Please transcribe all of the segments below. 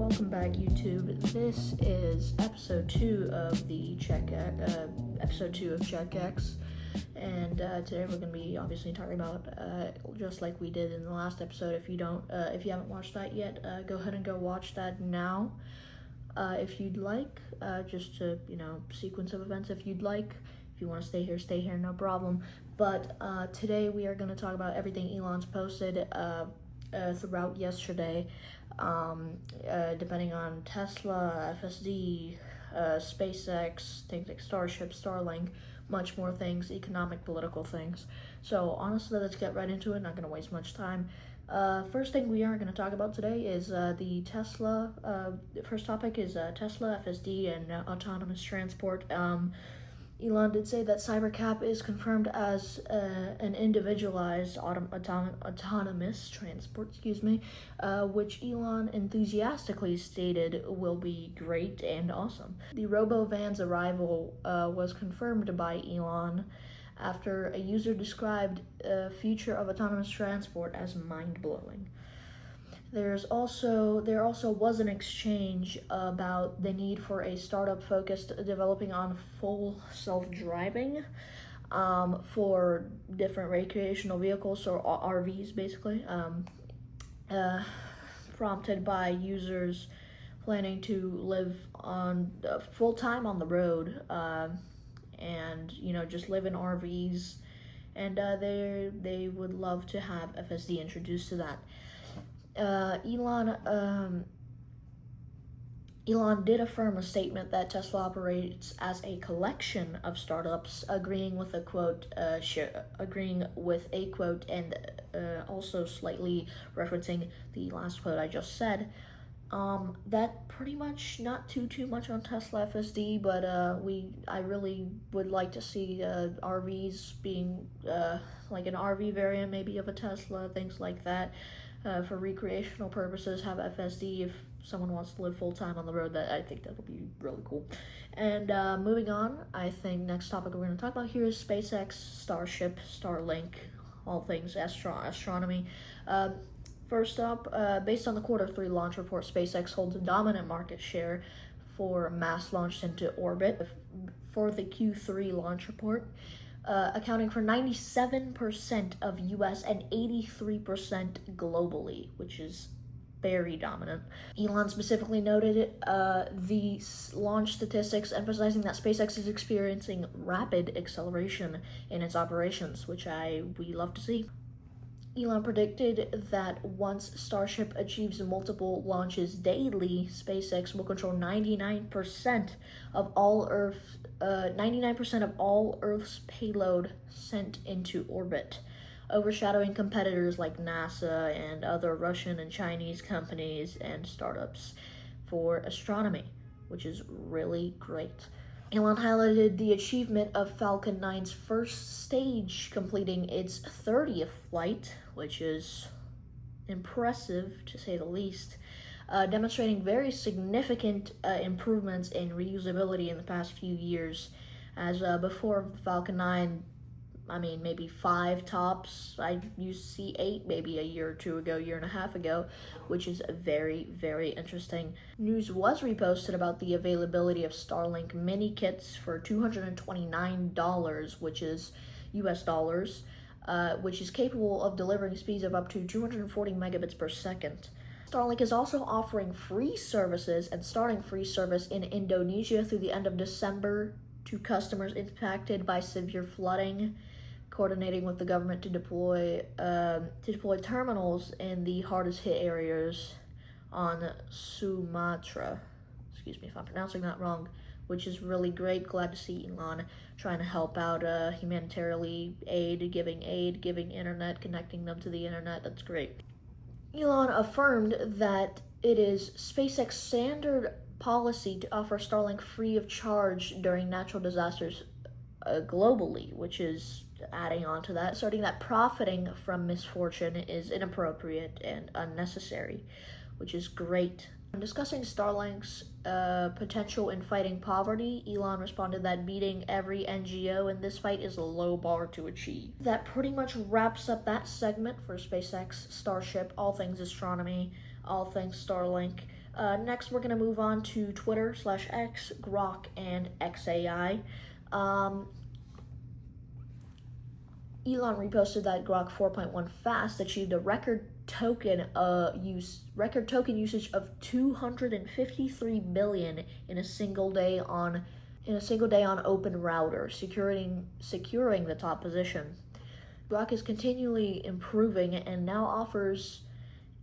welcome back, YouTube. This is episode 2 of the episode 2 of CheckX, and today we're going to be obviously talking about just like we did in the last episode. If you haven't watched that yet, go ahead and go watch that now. If you'd like, just to sequence of events. If you'd like, if you want to stay here, no problem. But today we are going to talk about everything Elon's posted throughout yesterday. Depending on Tesla, FSD, SpaceX, things like Starship, Starlink, much more things, economic, political things. So honestly, let's get right into it. Not going to waste much time. First thing we are going to talk about today is the Tesla. First topic is Tesla, FSD, and autonomous transport. Elon did say that Cybercab is confirmed as an individualized autonomous transport, which Elon enthusiastically stated will be great and awesome. The RoboVan's arrival was confirmed by Elon after a user described a future of autonomous transport as mind-blowing. There also was an exchange about the need for a startup focused developing on full self-driving for different recreational vehicles, or RVs basically, prompted by users planning to live on full-time on the road and just live in RVs, and they would love to have FSD introduced to that. Elon did affirm a statement that Tesla operates as a collection of startups, agreeing with a quote, and also slightly referencing the last quote I just said. That pretty much not too much on Tesla FSD, but I really would like to see RVs being like an RV variant maybe of a Tesla, things like that. For recreational purposes, have FSD if someone wants to live full-time on the road. I think that'll be really cool. And moving on, I think next topic we're going to talk about here is SpaceX, Starship, Starlink, all things astronomy. First up, based on the Q3 launch report, SpaceX holds a dominant market share for mass launched into orbit for the Q3 launch report, accounting for 97% of US and 83% globally, which is very dominant. Elon specifically noted the launch statistics, emphasizing that SpaceX is experiencing rapid acceleration in its operations, which we love to see. Elon predicted that once Starship achieves multiple launches daily, SpaceX will control 99% of all Earth's payload sent into orbit, overshadowing competitors like NASA and other Russian and Chinese companies and startups for astronomy, which is really great. Elon highlighted the achievement of Falcon 9's first stage completing its 30th flight, which is impressive to say the least, demonstrating very significant improvements in reusability in the past few years, as before Falcon 9, maybe 5 tops. I used to see 8 maybe a year and a half ago, which is very, very interesting. News was reposted about the availability of Starlink mini kits for $229, which is US dollars, which is capable of delivering speeds of up to 240 megabits per second. Starlink is also offering free services and starting free service in Indonesia through the end of December to customers impacted by severe flooding, coordinating with the government to deploy terminals in the hardest hit areas on Sumatra. Excuse me if I'm pronouncing that wrong, which is really great. Glad to see Elon trying to help out humanitarily, giving internet, connecting them to the internet. That's great. Elon affirmed that it is SpaceX standard policy to offer Starlink free of charge during natural disasters globally, which is adding on to that, asserting that profiting from misfortune is inappropriate and unnecessary, which is great. When discussing Starlink's potential in fighting poverty, Elon responded that beating every NGO in this fight is a low bar to achieve. That pretty much wraps up that segment for SpaceX, Starship, all things astronomy, all things Starlink. Next, we're going to move on to Twitter/X, Grok, and XAI. Elon reposted that Grok 4.1 Fast achieved a record token usage of 253 billion in a single day on Open Router, securing the top position. Grok is continually improving and now offers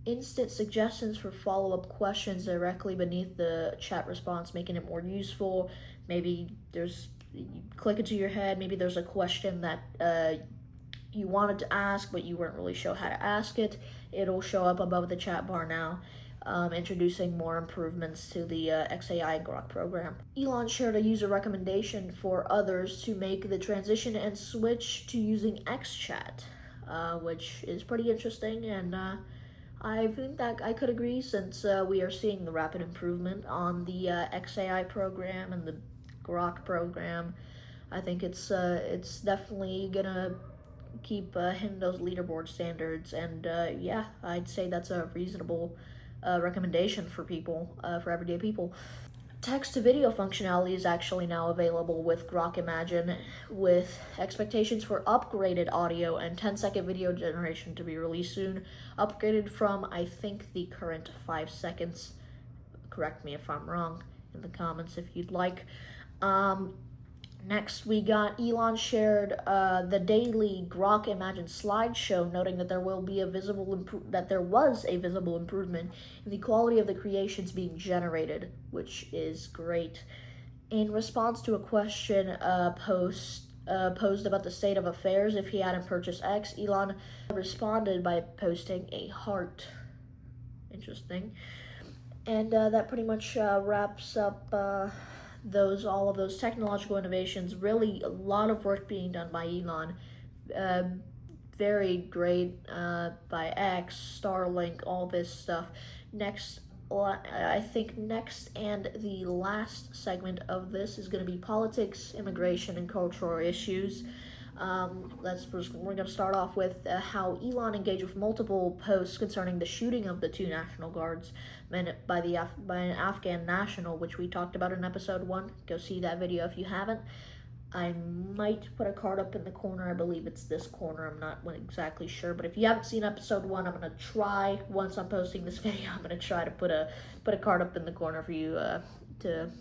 instant suggestions for follow-up questions directly beneath the chat response, making it more useful. Maybe you click into your head, maybe there's a question that you wanted to ask, but you weren't really sure how to ask it. It'll show up above the chat bar now, introducing more improvements to the XAI Grok program. Elon shared a user recommendation for others to make the transition and switch to using XChat, which is pretty interesting, and I think that I could agree, since we are seeing the rapid improvement on the XAI program and the Grok program. I think it's definitely gonna keep hitting those leaderboard standards, and yeah, I'd say that's a reasonable recommendation for people, for everyday people. Text-to-video functionality is actually now available with Grok Imagine, with expectations for upgraded audio and 10-second video generation to be released soon, upgraded from, I think, the current 5 seconds. Correct me if I'm wrong in the comments if you'd like. Next, we got Elon shared the daily Grok Imagine slideshow, noting that there was a visible improvement in the quality of the creations being generated, which is great. In response to a question posed about the state of affairs if he hadn't purchased X, Elon responded by posting a heart. Interesting. And that pretty much wraps up all of those technological innovations. Really a lot of work being done by Elon, very great, by X, Starlink, all this stuff. I think next and the last segment of this is going to be politics, immigration, and cultural issues. We're going to start off with how Elon engaged with multiple posts concerning the shooting of the 2 National Guards by an Afghan national, which we talked about in episode 1. Go see that video if you haven't. I might put a card up in the corner. I believe it's this corner. I'm not exactly sure, but if you haven't seen episode 1, I'm gonna try, once I'm posting this video, I'm gonna try to put a card up in the corner for you to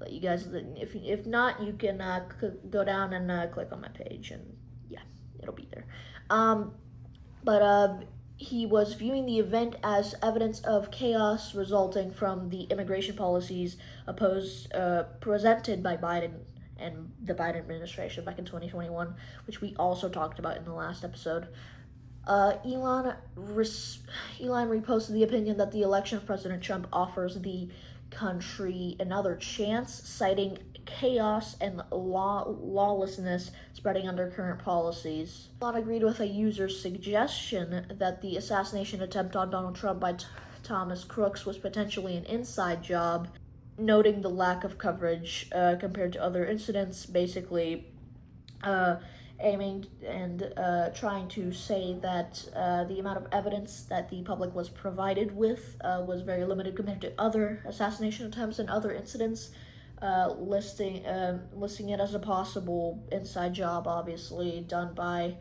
let you guys. If not, you can go down and click on my page, and yeah, it'll be there. But he was viewing the event as evidence of chaos resulting from the immigration policies presented by Biden and the Biden administration back in 2021, which we also talked about in the last episode. Elon reposted the opinion that the election of President Trump offers the country another chance, citing chaos and lawlessness spreading under current policies. Elon agreed with a user's suggestion that the assassination attempt on Donald Trump by Thomas Crooks was potentially an inside job, noting the lack of coverage compared to other incidents, basically aiming and trying to say that the amount of evidence that the public was provided with was very limited compared to other assassination attempts and other incidents, listing it as a possible inside job, obviously done by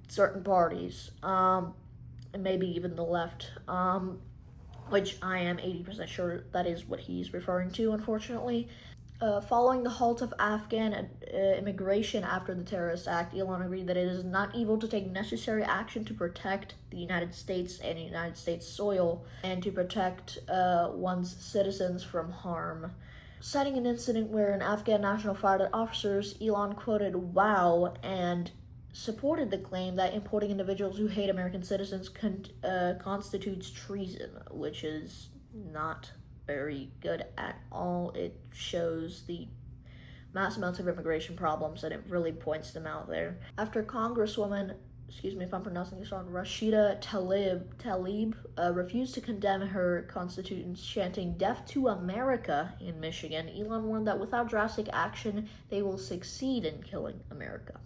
certain parties, and maybe even the left, which I am 80% sure that is what he's referring to, unfortunately. Following the halt of Afghan immigration after the terrorist act, Elon agreed that it is not evil to take necessary action to protect the United States and United States soil, and to protect one's citizens from harm. Citing an incident where an Afghan national fired at officers, Elon quoted "wow" and supported the claim that importing individuals who hate American citizens constitutes treason, which is not very good at all. It shows the mass amounts of immigration problems, and it really points them out there. After Congresswoman, excuse me if I'm pronouncing this wrong, Rashida Tlaib refused to condemn her constituents chanting "Death to America" in Michigan, Elon warned that without drastic action, they will succeed in killing America.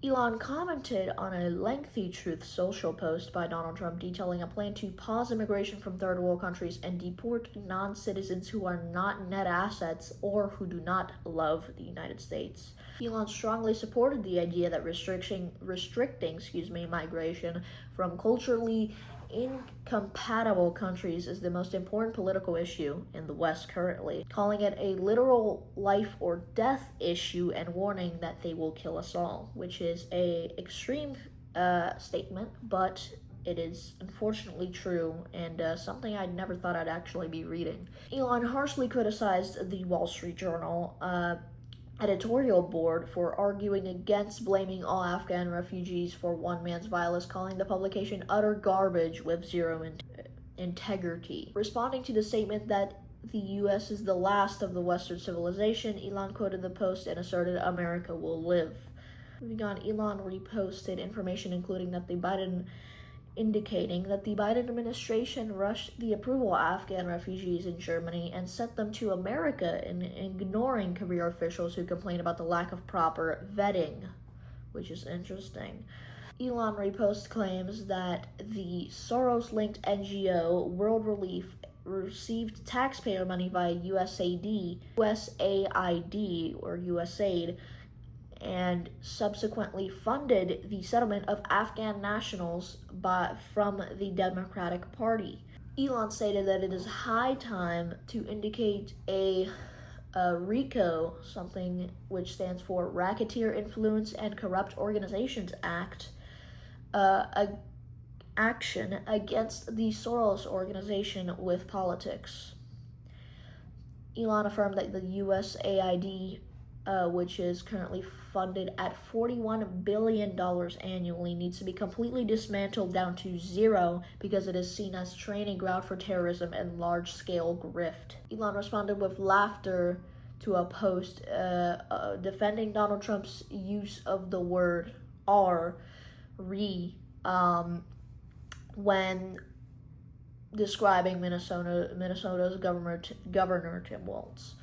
Elon commented on a lengthy Truth Social post by Donald Trump detailing a plan to pause immigration from third world countries and deport non-citizens who are not net assets or who do not love the United States. Elon strongly supported the idea that restricting migration from culturally incompatible countries is the most important political issue in the West currently, calling it a literal life or death issue and warning that they will kill us all, which is a extreme statement, but it is unfortunately true and something I never thought I'd actually be reading. Elon harshly criticized the Wall Street Journal editorial board for arguing against blaming all Afghan refugees for one man's violence, calling the publication utter garbage with zero integrity. Responding to the statement that the U.S. is the last of the Western civilization, Elon quoted the Post and asserted America will live. Moving on, Elon reposted information including that indicating that the Biden administration rushed the approval of Afghan refugees in Germany and sent them to America, in ignoring career officials who complain about the lack of proper vetting, which is interesting. Elon repost claims that the Soros-linked NGO World Relief received taxpayer money via USAID, or USAID, and subsequently funded the settlement of Afghan nationals from the Democratic Party. Elon stated that it is high time to indicate a RICO, something which stands for Racketeer Influence and Corrupt Organizations Act, action against the Soros organization with politics. Elon affirmed that the USAID, which is currently funded at $41 billion annually, needs to be completely dismantled down to zero because it is seen as training ground for terrorism and large-scale grift. Elon responded with laughter to a post defending Donald Trump's use of the word when describing Minnesota's Governor Tim Walz.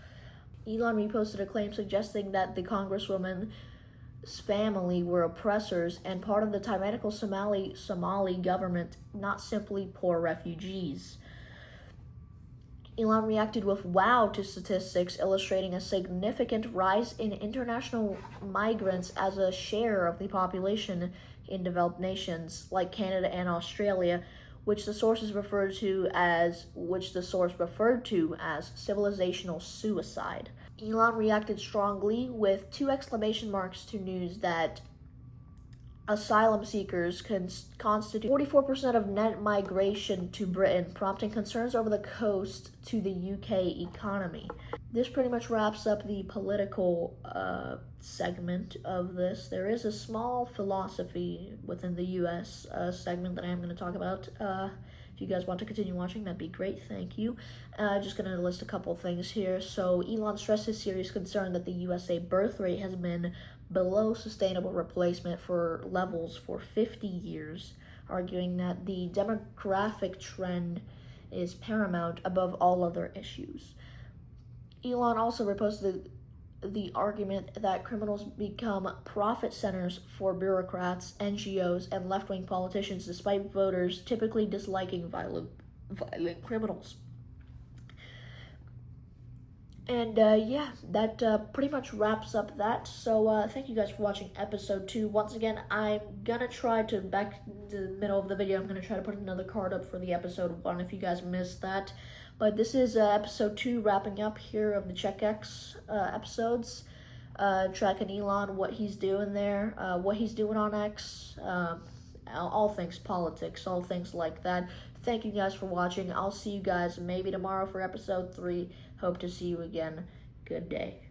Elon reposted a claim suggesting that the Congresswoman's family were oppressors and part of the tyrannical Somali government, not simply poor refugees. Elon reacted with wow to statistics illustrating a significant rise in international migrants as a share of the population in developed nations like Canada and Australia, which the source referred to as civilizational suicide. Elon reacted strongly with 2 exclamation marks to news that asylum seekers constitute 44% of net migration to Britain, prompting concerns over the cost to the UK economy. This pretty much wraps up the political segment of this. There is a small philosophy within the US segment that I am going to talk about. If you guys want to continue watching, that'd be great. Thank you. Just going to list a couple things here. So Elon stressed his serious concern that the USA birth rate has been below sustainable replacement for levels for 50 years, arguing that the demographic trend is paramount above all other issues. Elon also reposted the argument that criminals become profit centers for bureaucrats, NGOs, and left-wing politicians, despite voters typically disliking violent criminals. And yeah, that pretty much wraps up that. So thank you guys for watching episode 2. Once again, I'm gonna try to, back in the middle of the video, I'm gonna try to put another card up for the episode 1 if you guys missed that. But this is episode 2 wrapping up here of the CheckX episodes. Tracking Elon, what he's doing there, what he's doing on X, all things politics, all things like that. Thank you guys for watching. I'll see you guys maybe tomorrow for episode 3. Hope to see you again. Good day.